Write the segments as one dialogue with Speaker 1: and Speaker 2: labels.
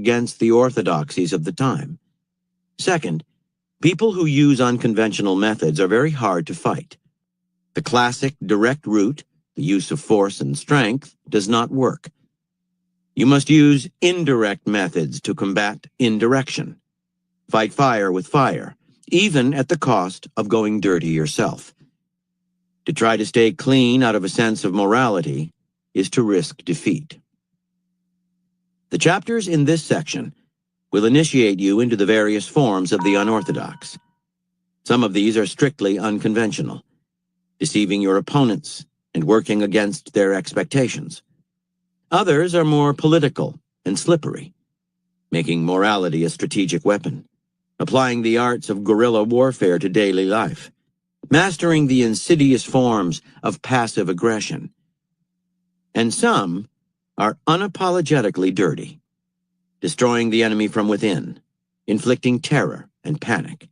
Speaker 1: against the orthodoxies of the time. Second, people who use unconventional methods are very hard to fight. The classic direct route, the use of force and strength, does not work. You must use indirect methods to combat indirection. Fight fire with fire, even at the cost of going dirty yourself. To try to stay clean out of a sense of morality is to risk defeat. The chapters in this section will initiate you into the various forms of the unorthodox. Some of these are strictly unconventional, deceiving your opponents and working against their expectations. Others are more political and slippery, making morality a strategic weapon, applying the arts of guerrilla warfare to daily life, mastering the insidious forms of passive aggression. And some are unapologetically dirty, destroying the enemy from within, inflicting terror and panic.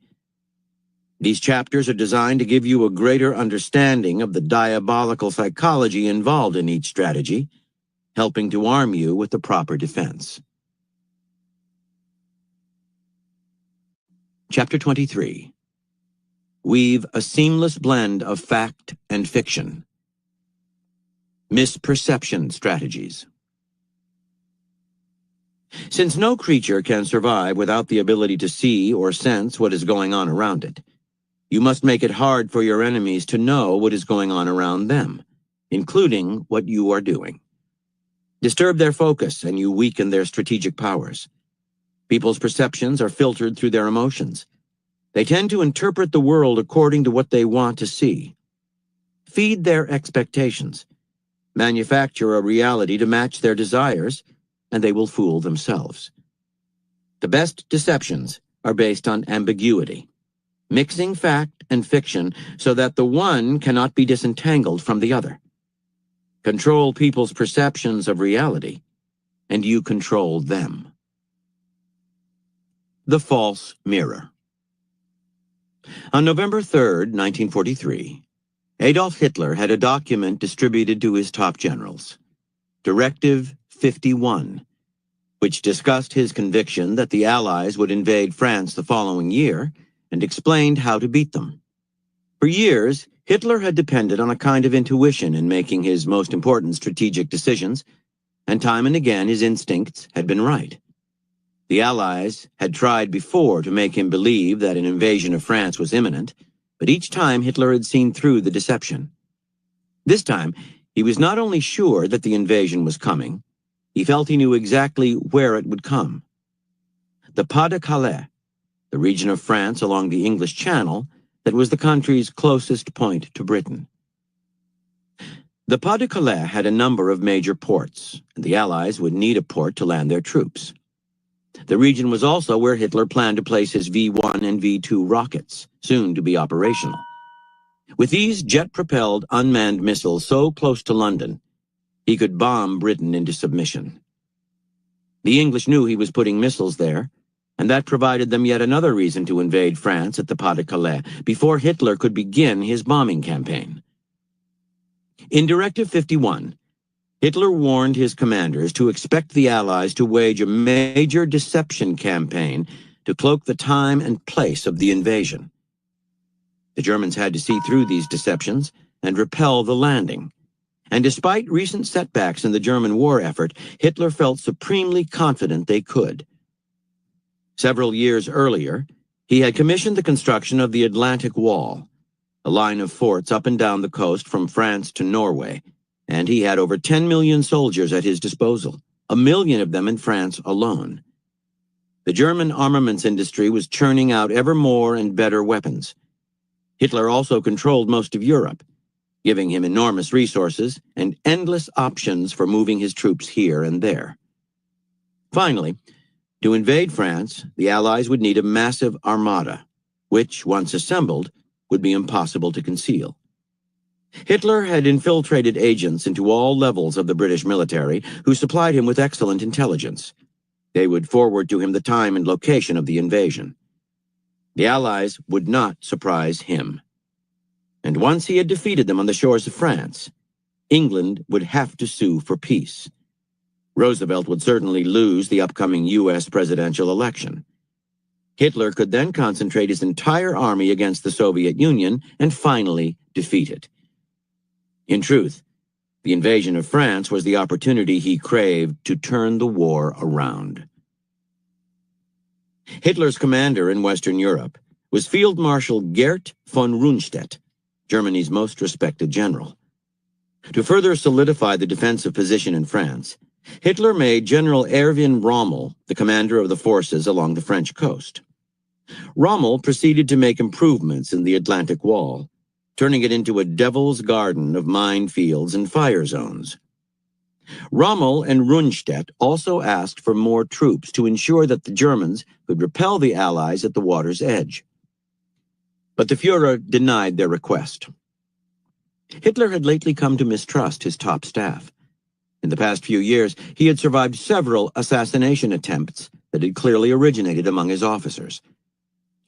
Speaker 1: These chapters are designed to give you a greater understanding of the diabolical psychology involved in each strategy, helping to arm you with the proper defense. Chapter 23. Weave a seamless blend of fact and fiction. Misperception strategies. Since no creature can survive without the ability to see or sense what is going on around it, you must make it hard for your enemies to know what is going on around them, including what you are doing. Disturb their focus and you weaken their strategic powers. People's perceptions are filtered through their emotions. They tend to interpret the world according to what they want to see. Feed their expectations. Manufacture a reality to match their desires, and they will fool themselves. The best deceptions are based on ambiguity, mixing fact and fiction so that the one cannot be disentangled from the other. Control people's perceptions of reality, and you control them. The false mirror. On November 3, 1943, Adolf Hitler had a document distributed to his top generals, Directive 51, which discussed his conviction that the Allies would invade France the following year and explained how to beat them. For years, Hitler had depended on a kind of intuition in making his most important strategic decisions, and time and again his instincts had been right. The Allies had tried before to make him believe that an invasion of France was imminent, but each time Hitler had seen through the deception. This time, he was not only sure that the invasion was coming, he felt he knew exactly where it would come. The Pas-de-Calais, the region of France along the English Channel that was the country's closest point to Britain. The Pas-de-Calais had a number of major ports, and the Allies would need a port to land their troops. The region was also where Hitler planned to place his V-1 and V-2 rockets, soon to be operational. With these jet-propelled unmanned missiles so close to London, he could bomb Britain into submission. The English knew he was putting missiles there, and that provided them yet another reason to invade France at the Pas-de-Calais before Hitler could begin his bombing campaign. In Directive 51, Hitler warned his commanders to expect the Allies to wage a major deception campaign to cloak the time and place of the invasion. The Germans had to see through these deceptions and repel the landing. And despite recent setbacks in the German war effort, Hitler felt supremely confident they could. Several years earlier, he had commissioned the construction of the Atlantic Wall, a line of forts up and down the coast from France to Norway, and he had over 10 million soldiers at his disposal, 1 million of them in France alone. The German armaments industry was churning out ever more and better weapons. Hitler also controlled most of Europe, giving him enormous resources and endless options for moving his troops here and there. Finally, to invade France, the Allies would need a massive armada, which, once assembled, would be impossible to conceal. Hitler had infiltrated agents into all levels of the British military who supplied him with excellent intelligence. They would forward to him the time and location of the invasion. The Allies would not surprise him. And once he had defeated them on the shores of France, England would have to sue for peace. Roosevelt would certainly lose the upcoming U.S. presidential election. Hitler could then concentrate his entire army against the Soviet Union and finally defeat it. In truth, the invasion of France was the opportunity he craved to turn the war around. Hitler's commander in Western Europe was Field Marshal Gerd von Rundstedt, Germany's most respected general. To further solidify the defensive position in France, Hitler made General Erwin Rommel the commander of the forces along the French coast. Rommel proceeded to make improvements in the Atlantic Wall, turning it into a devil's garden of minefields and fire zones. Rommel and Rundstedt also asked for more troops to ensure that the Germans could repel the Allies at the water's edge. But the Führer denied their request. Hitler had lately come to mistrust his top staff. In the past few years, he had survived several assassination attempts that had clearly originated among his officers.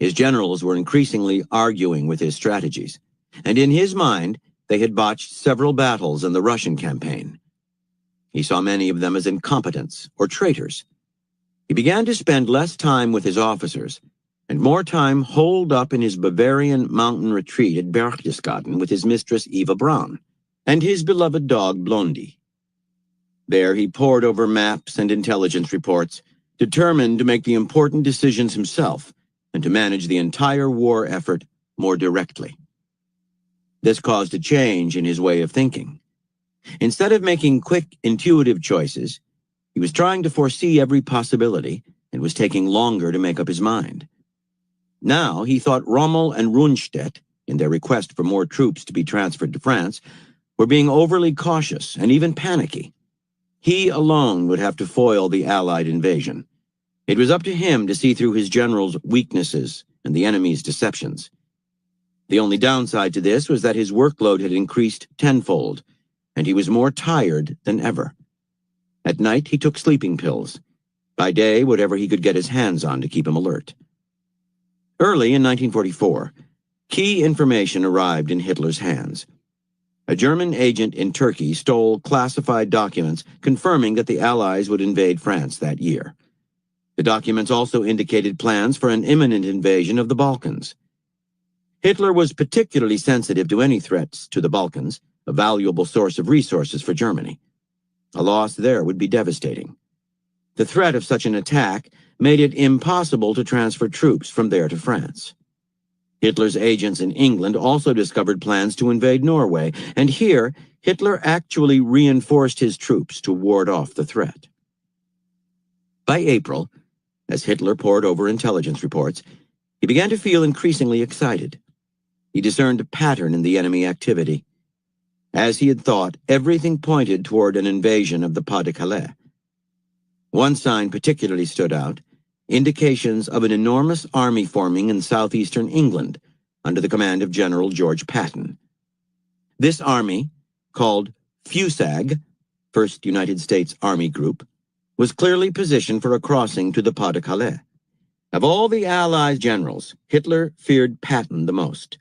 Speaker 1: His generals were increasingly arguing with his strategies, and in his mind, they had botched several battles in the Russian campaign. He saw many of them as incompetents or traitors. He began to spend less time with his officers and more time holed up in his Bavarian mountain retreat at Berchtesgaden with his mistress Eva Braun and his beloved dog Blondie. There he pored over maps and intelligence reports, determined to make the important decisions himself and to manage the entire war effort more directly. This caused a change in his way of thinking. Instead of making quick, intuitive choices, he was trying to foresee every possibility and was taking longer to make up his mind. Now he thought Rommel and Rundstedt, in their request for more troops to be transferred to France, were being overly cautious and even panicky. He alone would have to foil the Allied invasion. It was up to him to see through his generals' weaknesses and the enemy's deceptions. The only downside to this was that his workload had increased tenfold, and he was more tired than ever. At night, he took sleeping pills. By day, whatever he could get his hands on to keep him alert. Early in 1944, key information arrived in Hitler's hands. A German agent in Turkey stole classified documents confirming that the Allies would invade France that year. The documents also indicated plans for an imminent invasion of the Balkans. Hitler was particularly sensitive to any threats to the Balkans, a valuable source of resources for Germany. A loss there would be devastating. The threat of such an attack made it impossible to transfer troops from there to France. Hitler's agents in England also discovered plans to invade Norway, and here Hitler actually reinforced his troops to ward off the threat. By April, as Hitler pored over intelligence reports, he began to feel increasingly excited. He discerned a pattern in the enemy activity. As he had thought, everything pointed toward an invasion of the Pas-de-Calais. One sign particularly stood out: indications of an enormous army forming in southeastern England under the command of General George Patton. This army, called FUSAG, 1st United States Army Group, was clearly positioned for a crossing to the Pas-de-Calais. Of all the Allied generals, Hitler feared Patton the most.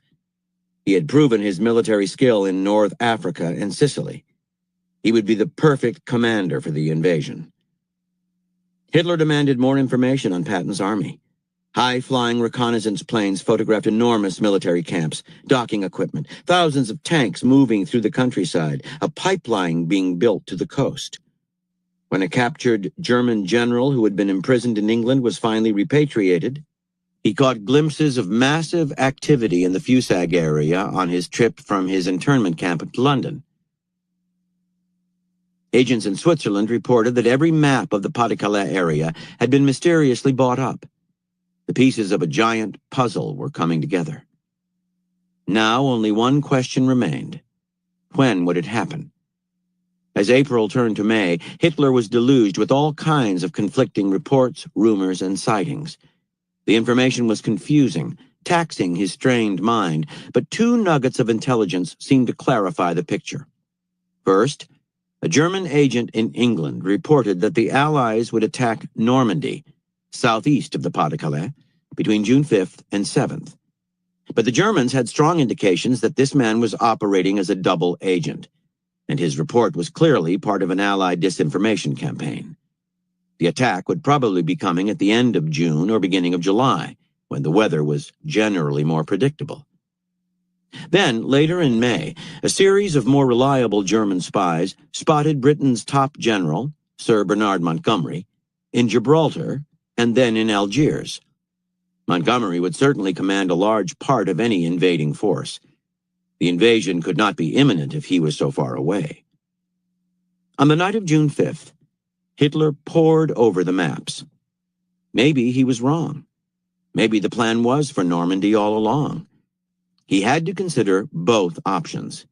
Speaker 1: He had proven his military skill in North Africa and Sicily. He would be the perfect commander for the invasion. Hitler demanded more information on Patton's army. High-flying reconnaissance planes photographed enormous military camps, docking equipment, thousands of tanks moving through the countryside, a pipeline being built to the coast. When a captured German general who had been imprisoned in England was finally repatriated, he caught glimpses of massive activity in the FUSAG area on his trip from his internment camp to London. Agents in Switzerland reported that every map of the Pas-de-Calais area had been mysteriously bought up. The pieces of a giant puzzle were coming together. Now only one question remained. When would it happen? As April turned to May, Hitler was deluged with all kinds of conflicting reports, rumors, and sightings. The information was confusing, taxing his strained mind, but two nuggets of intelligence seemed to clarify the picture. First, a German agent in England reported that the Allies would attack Normandy, southeast of the Pas-de-Calais, between June 5th and 7th. But the Germans had strong indications that this man was operating as a double agent. and his report was clearly part of an Allied disinformation campaign. The attack would probably be coming at the end of June or beginning of July, when the weather was generally more predictable. Then, later in May, a series of more reliable German spies spotted Britain's top general, Sir Bernard Montgomery, in Gibraltar and then in Algiers. Montgomery would certainly command a large part of any invading force. The invasion could not be imminent if he was so far away. On the night of June 5th, Hitler pored over the maps. Maybe he was wrong. Maybe the plan was for Normandy all along. He had to consider both options.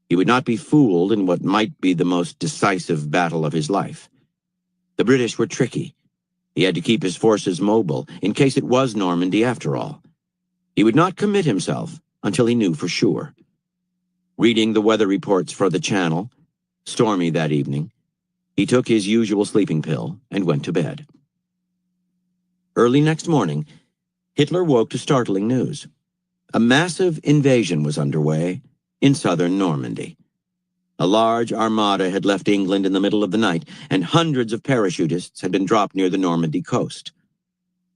Speaker 1: He would not be fooled in what might be the most decisive battle of his life. The British were tricky. He had to keep his forces mobile in case it was Normandy after all. He would not commit himself until he knew for sure. Reading the weather reports for the Channel, stormy that evening, he took his usual sleeping pill and went to bed. Early next morning, Hitler woke to startling news. A massive invasion was underway in southern Normandy. A large armada had left England in the middle of the night, and hundreds of parachutists had been dropped near the Normandy coast.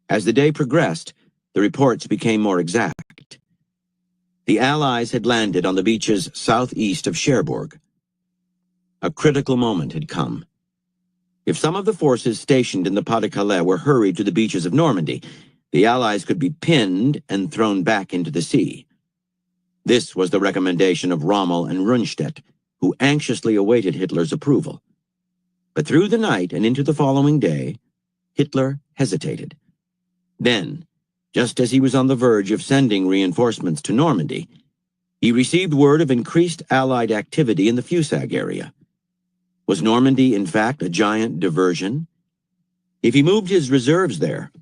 Speaker 1: As the day progressed, the reports became more exact. The Allies had landed on the beaches southeast of Cherbourg. A critical moment had come. If some of the forces stationed in the Pas-de-Calais were hurried to the beaches of Normandy, the Allies could be pinned and thrown back into the sea. This was the recommendation of Rommel and Rundstedt, who anxiously awaited Hitler's approval. But through the night and into the following day, Hitler hesitated. Then, just as he was on the verge of sending reinforcements to Normandy, he received word of increased Allied activity in the Fusag area. Was Normandy, in fact, a giant diversion? If he moved his reserves there,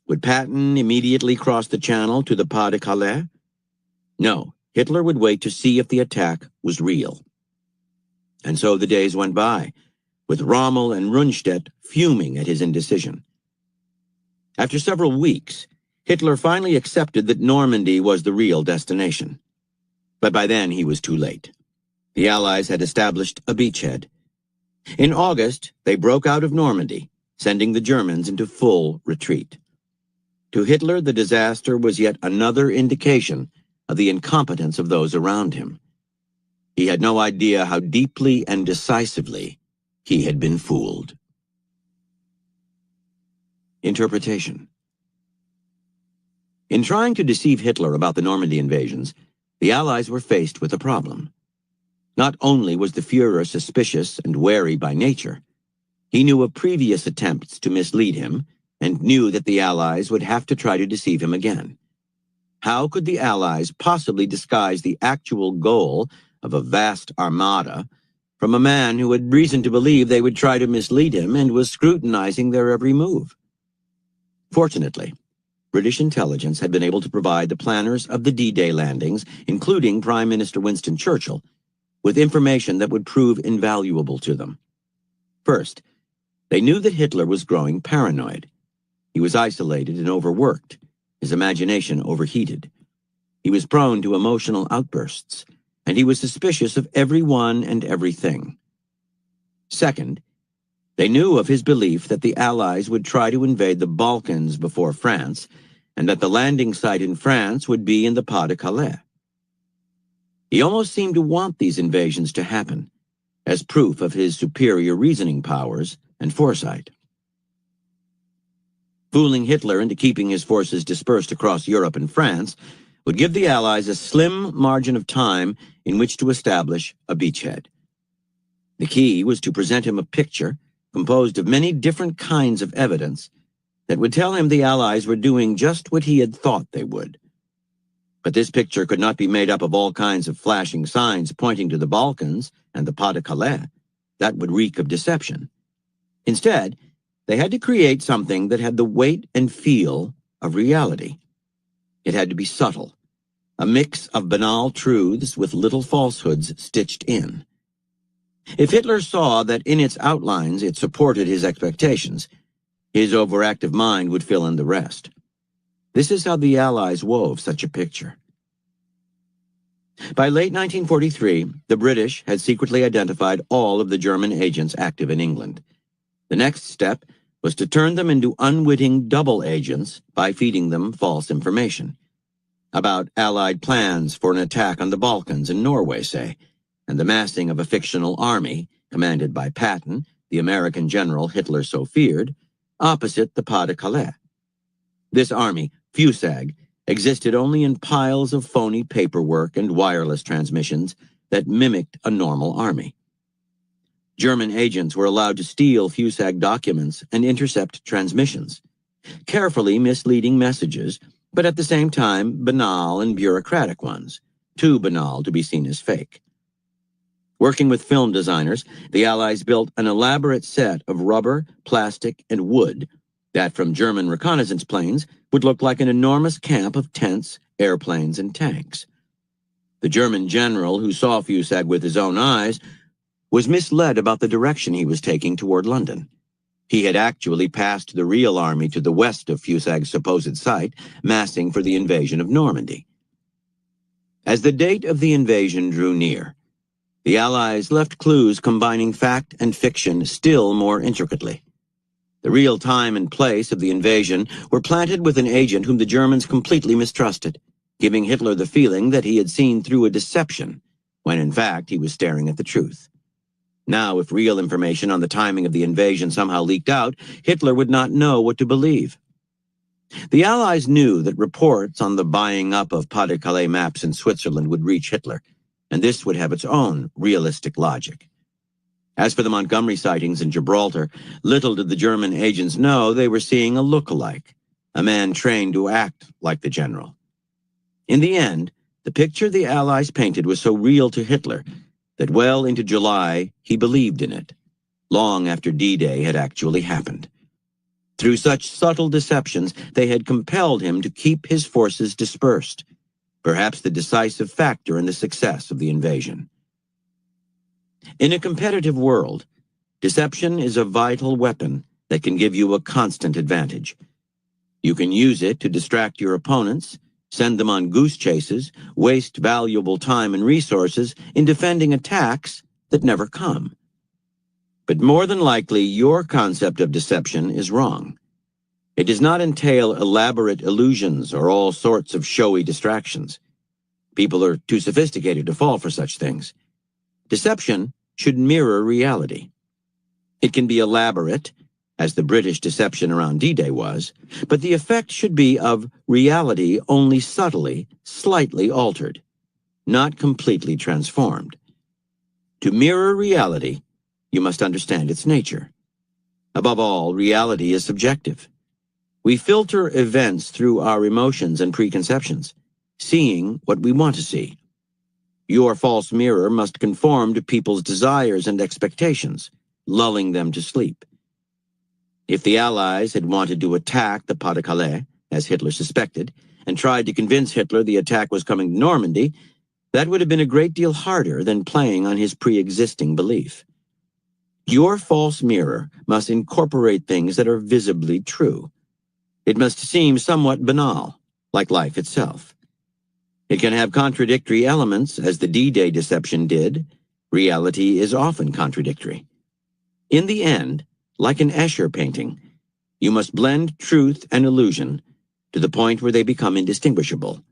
Speaker 1: would Patton immediately cross the Channel to the Pas-de-Calais? No, Hitler would wait to see if the attack was real. And so the days went by, with Rommel and Rundstedt fuming at his indecision. After several weeks, Hitler finally accepted that Normandy was the real destination. But by then he was too late. The Allies had established a beachhead. In August, they broke out of Normandy, sending the Germans into full retreat. To Hitler, the disaster was yet another indication of the incompetence of those around him. He had no idea how deeply and decisively he had been fooled. Interpretation. In trying to deceive Hitler about the Normandy invasions, the Allies were faced with a problem. Not only was the Führer suspicious and wary by nature, he knew of previous attempts to mislead him and knew that the Allies would have to try to deceive him again. How could the Allies possibly disguise the actual goal of a vast armada from a man who had reason to believe they would try to mislead him and was scrutinizing their every move? Fortunately, British intelligence had been able to provide the planners of the D-Day landings, including Prime Minister Winston Churchill, with information that would prove invaluable to them. First, they knew that Hitler was growing paranoid. He was isolated and overworked, his imagination overheated. He was prone to emotional outbursts, and he was suspicious of everyone and everything. Second, they knew of his belief that the Allies would try to invade the Balkans before France, and that the landing site in France would be in the Pas-de-Calais. He almost seemed to want these invasions to happen, as proof of his superior reasoning powers and foresight. Fooling Hitler into keeping his forces dispersed across Europe and France would give the Allies a slim margin of time in which to establish a beachhead. The key was to present him a picture composed of many different kinds of evidence that would tell him the Allies were doing just what he had thought they would. But this picture could not be made up of all kinds of flashing signs pointing to the Balkans and the Pas-de-Calais. That would reek of deception. Instead, they had to create something that had the weight and feel of reality. It had to be subtle, a mix of banal truths with little falsehoods stitched in. If Hitler saw that in its outlines it supported his expectations, his overactive mind would fill in the rest. This is how the Allies wove such a picture. By late 1943, the British had secretly identified all of the German agents active in England. The next step was to turn them into unwitting double agents by feeding them false information about Allied plans for an attack on the Balkans and Norway, say, and the massing of a fictional army, commanded by Patton, the American general Hitler so feared, opposite the Pas-de-Calais. This army, FUSAG, existed only in piles of phony paperwork and wireless transmissions that mimicked a normal army. German agents were allowed to steal FUSAG documents and intercept transmissions, carefully misleading messages, but at the same time banal and bureaucratic ones, too banal to be seen as fake. Working with film designers, the Allies built an elaborate set of rubber, plastic, and wood that, from German reconnaissance planes, would look like an enormous camp of tents, airplanes, and tanks. The German general who saw FUSAG with his own eyes was misled about the direction he was taking toward London. He had actually passed the real army to the west of FUSAG's supposed site, massing for the invasion of Normandy. As the date of the invasion drew near, the Allies left clues combining fact and fiction still more intricately. The real time and place of the invasion were planted with an agent whom the Germans completely mistrusted, giving Hitler the feeling that he had seen through a deception, when in fact he was staring at the truth. Now, if real information on the timing of the invasion somehow leaked out, Hitler would not know what to believe. The Allies knew that reports on the buying up of Pas-de-Calais maps in Switzerland would reach Hitler, and this would have its own realistic logic. As for the Montgomery sightings in Gibraltar, little did the German agents know they were seeing a look-alike, a man trained to act like the general. In the end, the picture the Allies painted was so real to Hitler that well into July he believed in it, long after D-Day had actually happened. Through such subtle deceptions, they had compelled him to keep his forces dispersed, perhaps the decisive factor in the success of the invasion. In a competitive world, deception is a vital weapon that can give you a constant advantage. You can use it to distract your opponents, send them on goose chases, waste valuable time and resources in defending attacks that never come. But more than likely, your concept of deception is wrong. It does not entail elaborate illusions or all sorts of showy distractions. People are too sophisticated to fall for such things. Deception should mirror reality. It can be elaborate, as the British deception around D-Day was, but the effect should be of reality only subtly, slightly altered, not completely transformed. To mirror reality, you must understand its nature. Above all, reality is subjective. We filter events through our emotions and preconceptions, seeing what we want to see. Your false mirror must conform to people's desires and expectations, lulling them to sleep. If the Allies had wanted to attack the Pas-de-Calais, as Hitler suspected, and tried to convince Hitler the attack was coming to Normandy, that would have been a great deal harder than playing on his pre-existing belief. Your false mirror must incorporate things that are visibly true. It must seem somewhat banal, like life itself. It can have contradictory elements, as the D-Day deception did. Reality is often contradictory. In the end, like an Escher painting, you must blend truth and illusion to the point where they become indistinguishable,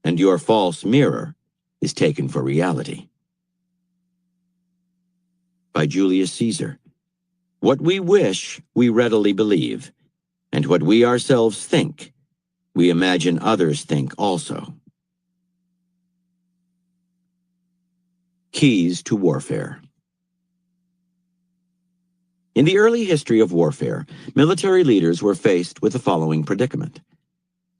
Speaker 1: and your false mirror is taken for reality. By Julius Caesar. What we wish, we readily believe, and what we ourselves think, we imagine others think also. Keys to warfare. In the early history of warfare, military leaders were faced with the following predicament.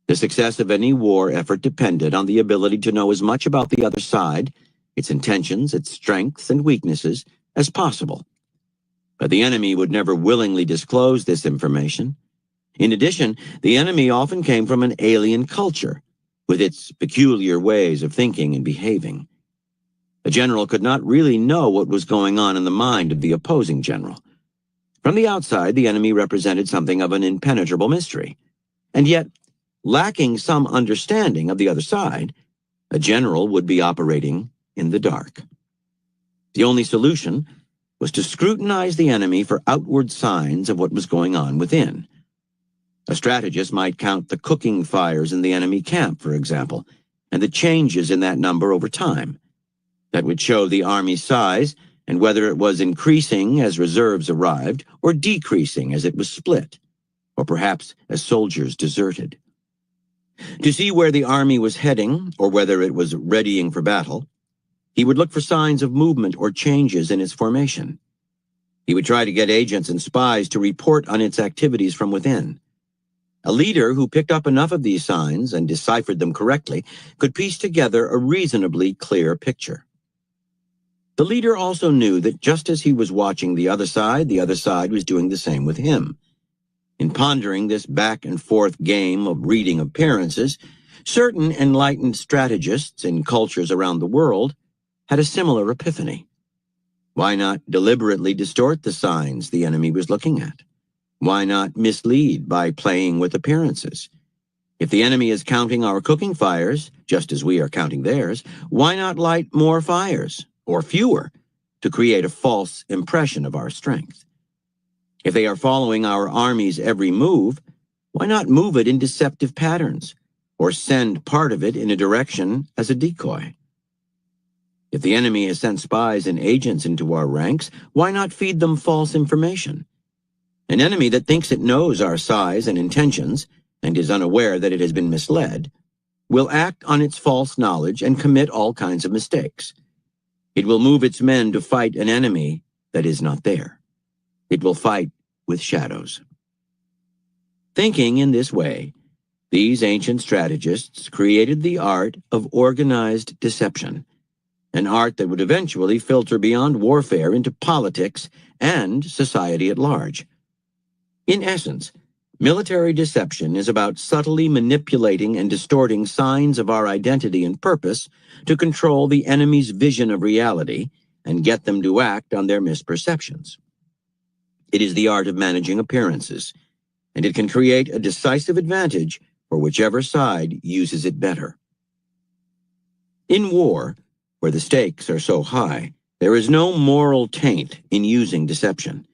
Speaker 1: The success of any war effort depended on the ability to know as much about the other side, its intentions, its strengths and weaknesses, as possible. But the enemy would never willingly disclose this information. In addition, the enemy often came from an alien culture, with its peculiar ways of thinking and behaving. A general could not really know what was going on in the mind of the opposing general. From the outside, the enemy represented something of an impenetrable mystery. And yet, lacking some understanding of the other side, A general would be operating in the dark. The only solution was to scrutinize the enemy for outward signs of what was going on within. A strategist might count the cooking fires in the enemy camp, for example, and the changes in that number over time. That would show the army's size and whether it was increasing as reserves arrived or decreasing as it was split, or perhaps as soldiers deserted. To see where the army was heading or whether it was readying for battle, he would look for signs of movement or changes in its formation. He would try to get agents and spies to report on its activities from within. A leader who picked up enough of these signs and deciphered them correctly could piece together a reasonably clear picture. The leader also knew that just as he was watching the other side was doing the same with him. In pondering this back-and-forth game of reading appearances, certain enlightened strategists in cultures around the world had a similar epiphany. Why not deliberately distort the signs the enemy was looking at? Why not mislead by playing with appearances? If the enemy is counting our cooking fires, just as we are counting theirs, why not light more fires, or fewer, to create a false impression of our strength? If they are following our army's every move, why not move it in deceptive patterns, or send part of it in a direction as a decoy? If the enemy has sent spies and agents into our ranks, why not feed them false information? An enemy that thinks it knows our size and intentions, and is unaware that it has been misled, will act on its false knowledge and commit all kinds of mistakes. It will move its men to fight an enemy that is not there. It will fight with shadows. Thinking in this way, these ancient strategists created the art of organized deception, an art that would eventually filter beyond warfare into politics and society at large. In essence, military deception is about subtly manipulating and distorting signs of our identity and purpose to control the enemy's vision of reality and get them to act on their misperceptions. It is the art of managing appearances, and it can create a decisive advantage for whichever side uses it better. In war, where the stakes are so high, there is no moral taint in using deception.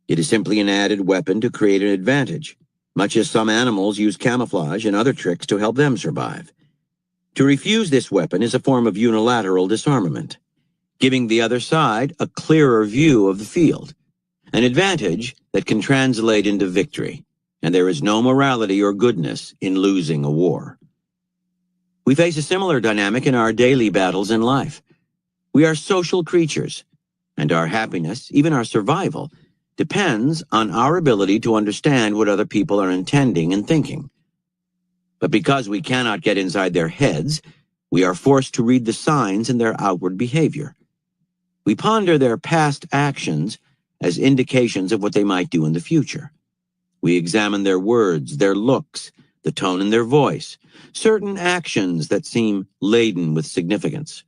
Speaker 1: It is simply an added weapon to create an advantage, much as some animals use camouflage and other tricks to help them survive. To refuse this weapon is a form of unilateral disarmament, giving the other side a clearer view of the field, an advantage that can translate into victory, and there is no morality or goodness in losing a war. We face a similar dynamic in our daily battles in life. We are social creatures, and our happiness, even our survival, depends on our ability to understand what other people are intending and thinking. But because we cannot get inside their heads, we are forced to read the signs in their outward behavior. We ponder their past actions as indications of what they might do in the future. We examine their words, their looks, the tone in their voice, certain actions that seem laden with significance.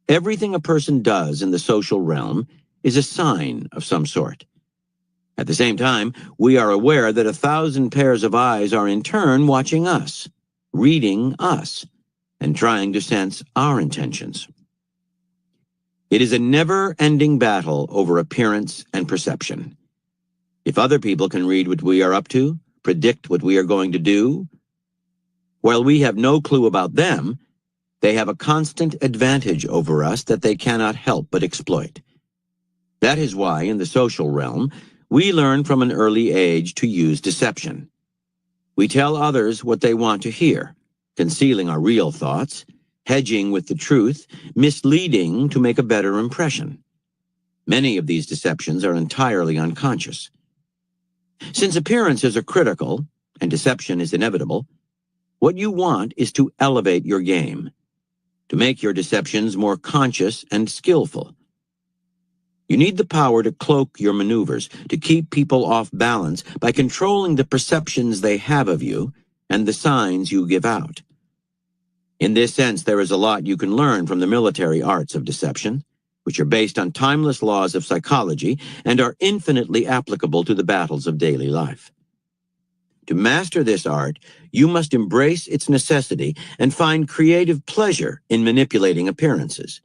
Speaker 1: Everything a person does in the social realm is a sign of some sort. At the same time, we are aware that 1,000 pairs of eyes are in turn watching us, reading us, and trying to sense our intentions. It is a never-ending battle over appearance and perception. If other people can read what we are up to, predict what we are going to do, while we have no clue about them, they have a constant advantage over us that they cannot help but exploit. That is why, in the social realm, we learn from an early age to use deception. We tell others what they want to hear, concealing our real thoughts, hedging with the truth, misleading to make a better impression. Many of these deceptions are entirely unconscious. Since appearances are critical and deception is inevitable, what you want is to elevate your game, to make your deceptions more conscious and skillful. You need the power to cloak your maneuvers, to keep people off balance by controlling the perceptions they have of you and the signs you give out. In this sense, there is a lot you can learn from the military arts of deception, which are based on timeless laws of psychology and are infinitely applicable to the battles of daily life. To master this art, you must embrace its necessity and find creative pleasure in manipulating appearances,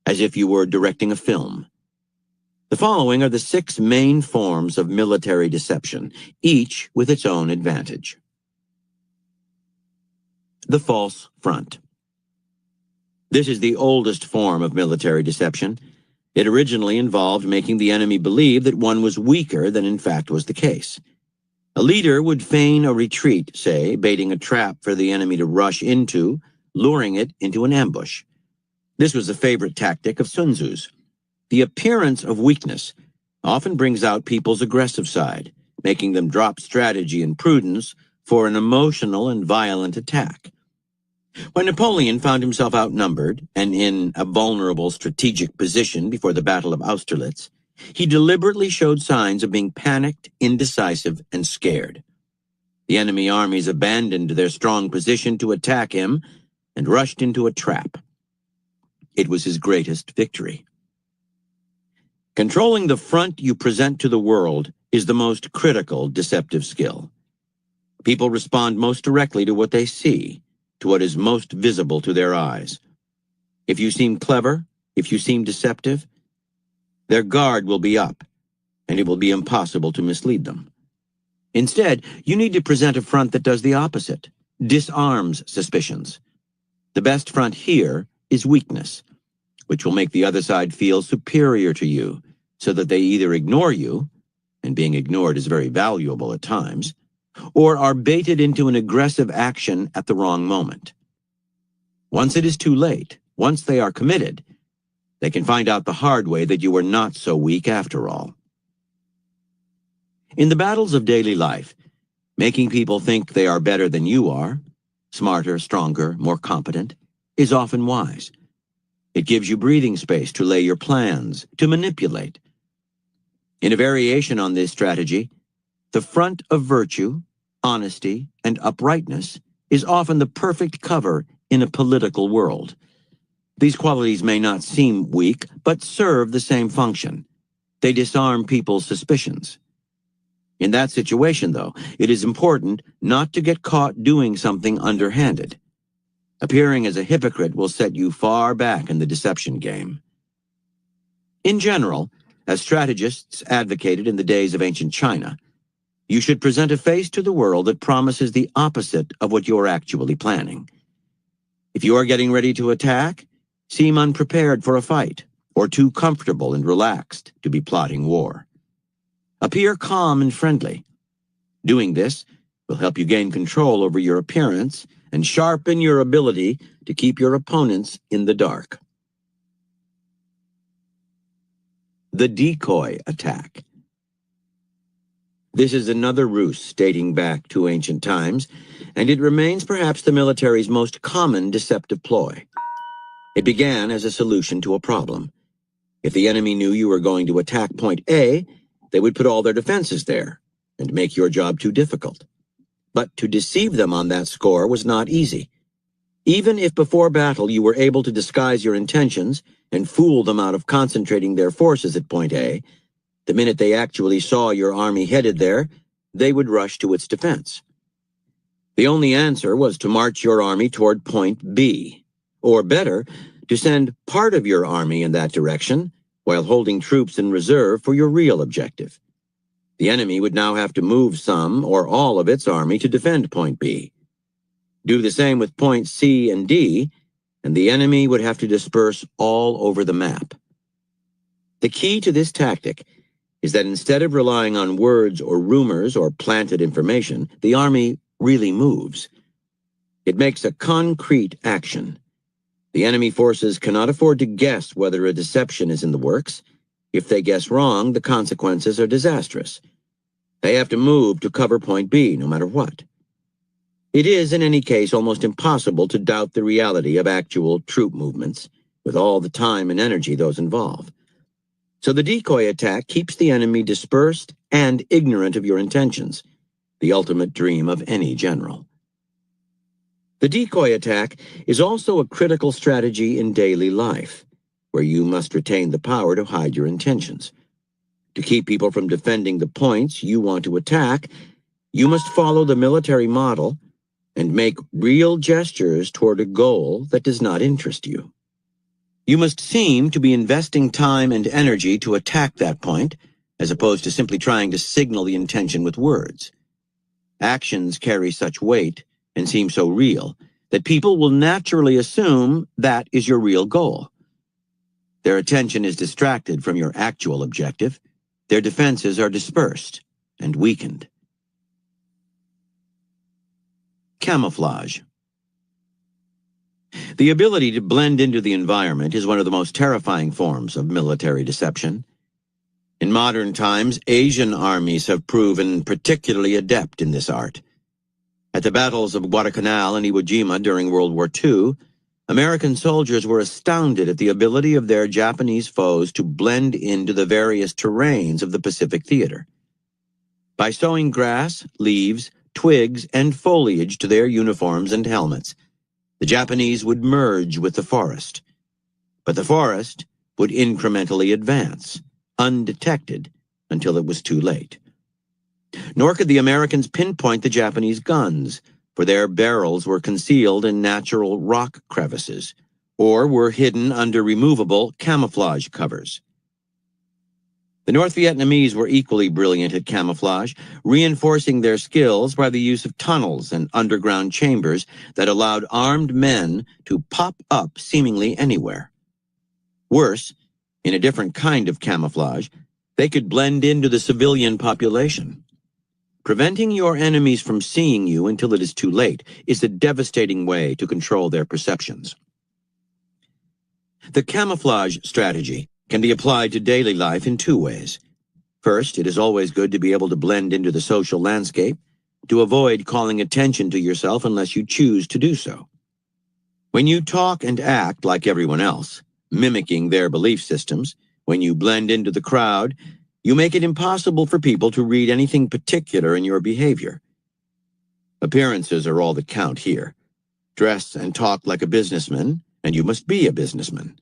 Speaker 1: as if you were directing a film. The following are the 6 main forms of military deception, each with its own advantage. The false front. This is the oldest form of military deception. It originally involved making the enemy believe that one was weaker than in fact was the case. A leader would feign a retreat, say, baiting a trap for the enemy to rush into, luring it into an ambush. This was a favorite tactic of Sun Tzu's. The appearance of weakness often brings out people's aggressive side, making them drop strategy and prudence for an emotional and violent attack. When Napoleon found himself outnumbered and in a vulnerable strategic position before the Battle of Austerlitz, he deliberately showed signs of being panicked, indecisive, and scared. The enemy armies abandoned their strong position to attack him and rushed into a trap. It was his greatest victory. Controlling the front you present to the world is the most critical deceptive skill. People respond most directly to what they see, to what is most visible to their eyes. If you seem clever, if you seem deceptive, their guard will be up, and it will be impossible to mislead them. Instead, you need to present a front that does the opposite, disarms suspicions. The best front here is weakness, which will make the other side feel superior to you, so that they either ignore you, and being ignored is very valuable at times, or are baited into an aggressive action at the wrong moment. Once it is too late, once they are committed, they can find out the hard way that you are not so weak after all. In the battles of daily life, making people think they are better than you are, smarter, stronger, more competent, is often wise. It gives you breathing space to lay your plans, to manipulate. In a variation on this strategy, the front of virtue, honesty, and uprightness is often the perfect cover in a political world. These qualities may not seem weak, but serve the same function. They disarm people's suspicions. In that situation, though, it is important not to get caught doing something underhanded. Appearing as a hypocrite will set you far back in the deception game. In general, as strategists advocated in the days of ancient China, you should present a face to the world that promises the opposite of what you are actually planning. If you are getting ready to attack, seem unprepared for a fight, or too comfortable and relaxed to be plotting war. Appear calm and friendly. Doing this will help you gain control over your appearance and sharpen your ability to keep your opponents in the dark. The decoy attack. This is another ruse dating back to ancient times, and it remains perhaps the military's most common deceptive ploy. It began as a solution to a problem. If the enemy knew you were going to attack point A, they would put all their defenses there and make your job too difficult. But to deceive them on that score was not easy. Even if before battle you were able to disguise your intentions and fool them out of concentrating their forces at point A, the minute they actually saw your army headed there, they would rush to its defense. The only answer was to march your army toward point B, or better, to send part of your army in that direction while holding troops in reserve for your real objective. The enemy would now have to move some or all of its army to defend point B. Do the same with points C and D, and the enemy would have to disperse all over the map. The key to this tactic is that instead of relying on words or rumors or planted information, the army really moves. It makes a concrete action. The enemy forces cannot afford to guess whether a deception is in the works. If they guess wrong, the consequences are disastrous. They have to move to cover point B, no matter what. It is, in any case, almost impossible to doubt the reality of actual troop movements, with all the time and energy those involve. So the decoy attack keeps the enemy dispersed and ignorant of your intentions, the ultimate dream of any general. The decoy attack is also a critical strategy in daily life, where you must retain the power to hide your intentions. To keep people from defending the points you want to attack, You must follow the military model and make real gestures toward a goal that does not interest you. You must seem to be investing time and energy to attack that point, as opposed to simply trying to signal the intention with words. Actions carry such weight and seem so real that people will naturally assume that is your real goal. Their attention is distracted from your actual objective. Their defenses are dispersed and weakened. Camouflage. The ability to blend into the environment is one of the most terrifying forms of military deception. In modern times, Asian armies have proven particularly adept in this art. At the battles of Guadalcanal and Iwo Jima during World War II, American soldiers were astounded at the ability of their Japanese foes to blend into the various terrains of the Pacific theater. By sewing grass, leaves, twigs, and foliage to their uniforms and helmets, the Japanese would merge with the forest. But the forest would incrementally advance, undetected, until it was too late. Nor could the Americans pinpoint the Japanese guns, for their barrels were concealed in natural rock crevices, or were hidden under removable camouflage covers. The North Vietnamese were equally brilliant at camouflage, reinforcing their skills by the use of tunnels and underground chambers that allowed armed men to pop up seemingly anywhere. Worse, in a different kind of camouflage, they could blend into the civilian population. Preventing your enemies from seeing you until it is too late is a devastating way to control their perceptions. The camouflage strategy can be applied to daily life in two ways. First, it is always good to be able to blend into the social landscape, to avoid calling attention to yourself unless you choose to do so. When you talk and act like everyone else, mimicking their belief systems, when you blend into the crowd, you make it impossible for people to read anything particular in your behavior. Appearances are all that count here. Dress and talk like a businessman, and you must be a businessman.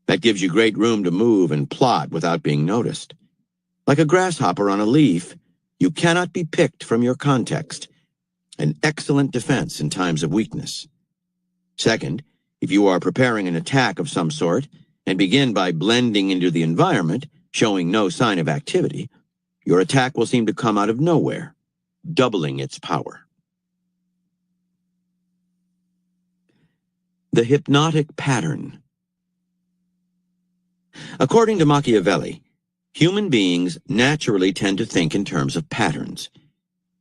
Speaker 1: That gives you great room to move and plot without being noticed. Like a grasshopper on a leaf, you cannot be picked from your context, an excellent defense in times of weakness. Second, if you are preparing an attack of some sort and begin by blending into the environment, showing no sign of activity, your attack will seem to come out of nowhere, doubling its power. The hypnotic pattern. According to Machiavelli, human beings naturally tend to think in terms of patterns.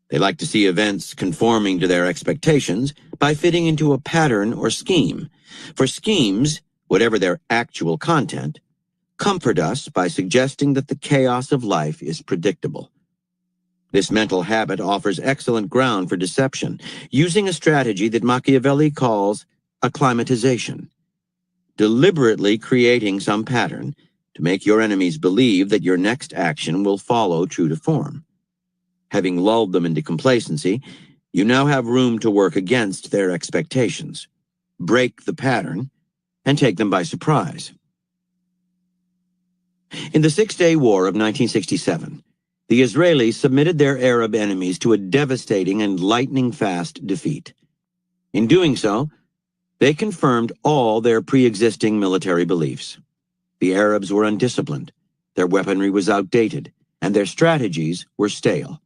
Speaker 1: They like to see events conforming to their expectations by fitting into a pattern or scheme. For schemes, whatever their actual content, comfort us by suggesting that the chaos of life is predictable. This mental habit offers excellent ground for deception, using a strategy that Machiavelli calls acclimatization, deliberately creating some pattern to make your enemies believe that your next action will follow true to form. Having lulled them into complacency, you now have room to work against their expectations, break the pattern, and take them by surprise. In the Six-Day War of 1967, the Israelis submitted their Arab enemies to a devastating and lightning-fast defeat. In doing so, they confirmed all their pre-existing military beliefs. The Arabs were undisciplined, their weaponry was outdated, and their strategies were stale.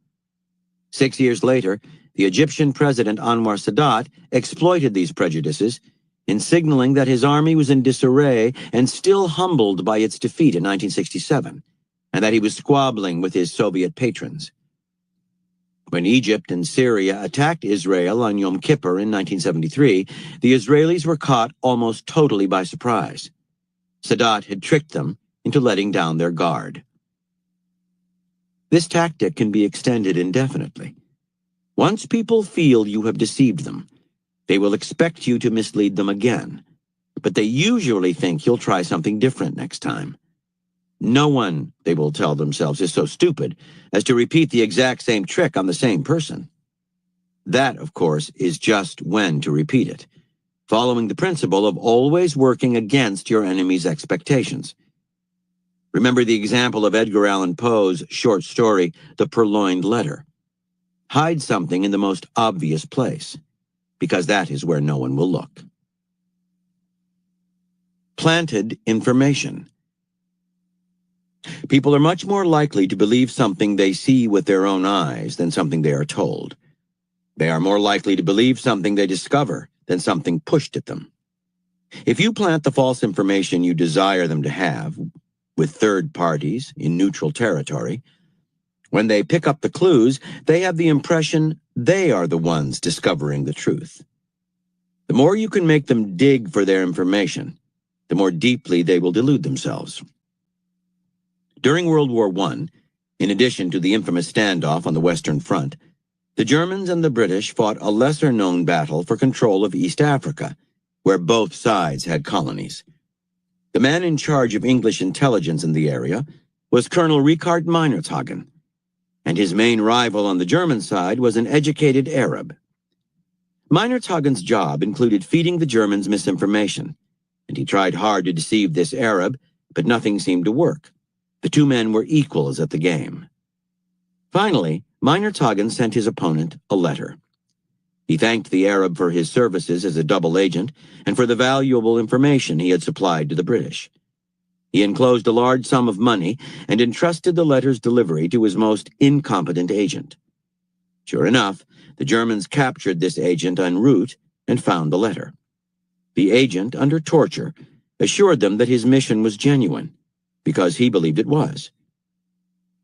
Speaker 1: 6 years later, the Egyptian president Anwar Sadat exploited these prejudices in signaling that his army was in disarray and still humbled by its defeat in 1967, and that he was squabbling with his Soviet patrons. When Egypt and Syria attacked Israel on Yom Kippur in 1973, the Israelis were caught almost totally by surprise. Sadat had tricked them into letting down their guard. This tactic can be extended indefinitely. Once people feel you have deceived them, they will expect you to mislead them again, but they usually think you'll try something different next time. No one, they will tell themselves, is so stupid as to repeat the exact same trick on the same person. That, of course, is just when to repeat it, following the principle of always working against your enemy's expectations. Remember the example of Edgar Allan Poe's short story, The Purloined Letter. hide something in the most obvious place, because that is where no one will look. Planted information. People are much more likely to believe something they see with their own eyes than something they are told. They are more likely to believe something they discover than something pushed at them. If you plant the false information you desire them to have with third parties in neutral territory, when they pick up the clues, they have the impression they are the ones discovering the truth. The more you can make them dig for their information, the more deeply they will delude themselves. During World War I, in addition to the infamous standoff on the Western Front, the Germans and the British fought a lesser-known battle for control of East Africa, where both sides had colonies. The man in charge of English intelligence in the area was Colonel Richard Meinerzhagen, and his main rival on the German side was an educated Arab. Meinerzhagen's job included feeding the Germans misinformation, and he tried hard to deceive this Arab, but nothing seemed to work. The two men were equals at the game. Finally, Meinerzhagen sent his opponent a letter. He thanked the Arab for his services as a double agent and for the valuable information he had supplied to the British. He enclosed a large sum of money and entrusted the letter's delivery to his most incompetent agent. Sure enough, the Germans captured this agent en route and found the letter. The agent, under torture, assured them that his mission was genuine, because he believed it was.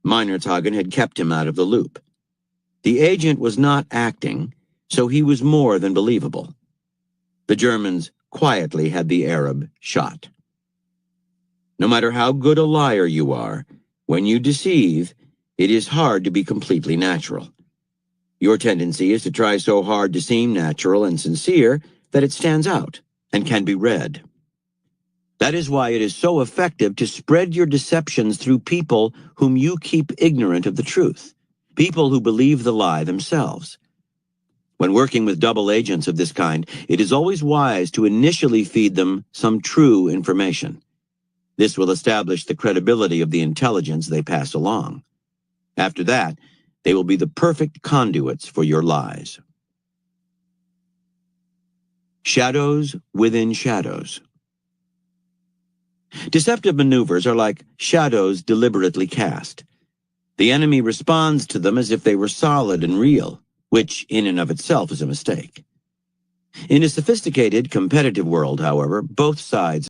Speaker 1: Meinerzhagen had kept him out of the loop. The agent was not acting, so he was more than believable. The Germans quietly had the Arab shot. No matter how good a liar you are, when you deceive, it is hard to be completely natural. Your tendency is to try so hard to seem natural and sincere that it stands out and can be read. That is why it is so effective to spread your deceptions through people whom you keep ignorant of the truth, people who believe the lie themselves. When working with double agents of this kind, it is always wise to initially feed them some true information. This will establish the credibility of the intelligence they pass along. After that, they will be the perfect conduits for your lies. Shadows within shadows. Deceptive maneuvers are like shadows deliberately cast. The enemy responds to them as if they were solid and real, which in and of itself is a mistake. In a sophisticated, competitive world, however, both sides